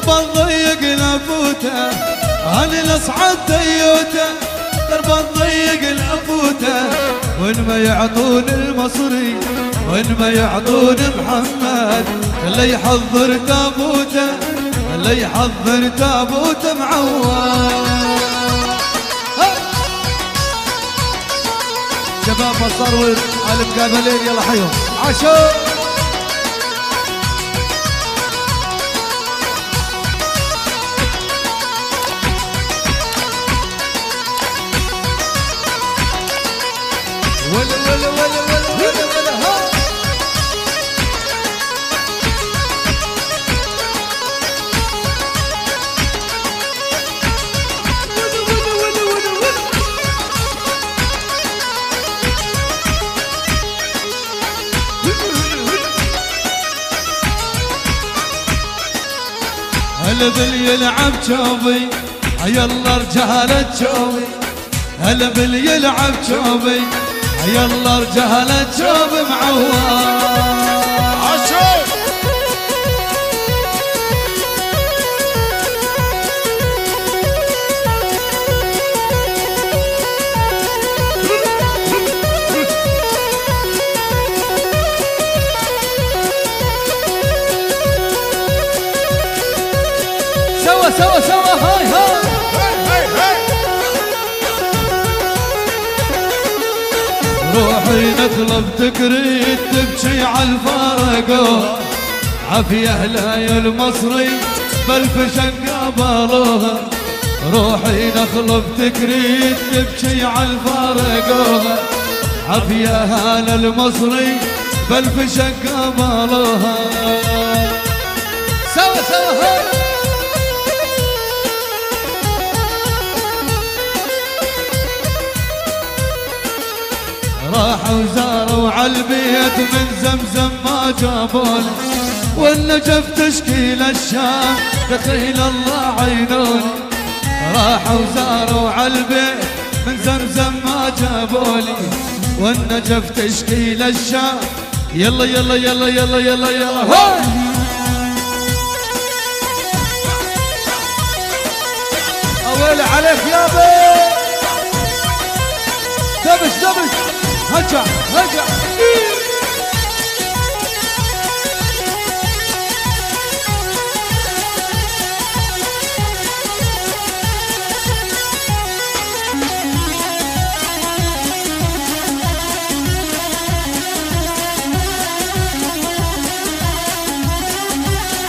درب الضيق لفوته انا نصعد تيوته درب الضيق لفوته وين ما يعطون المصري وين ما يعطون محمد اللي يحضر تابوته اللي يحضر تابوته معود. شباب الصروي على المقابلين يلا حيهم عشو ولا ولا ولا ولا ولا ولا ها هلا باللي يلعب شوبي يلا رجاله شوبي هلا باللي يلعب شوبي يلا رجاله شوبي معود. سوا سوا سوا هاي هاي روحي نطلب تكريت تبكي عالفارقوها عافية هلايا المصري بالفشن قابلوها روحي نطلب تكريت تبكي عالفارقوها عافية هلا المصري بالفشن قابلوها. سوا سوا هاي راحوا زاروا عالبيت من زمزم ما جابوني والنجف تشكي للشام دخيل الله عينوني راحوا زاروا عالبيت من زمزم ما جابوني والنجف تشكي للشام يلا يلا يلا يلا يلا يلا هاي اويلي عليك يا بي دبش دبش هجع هجع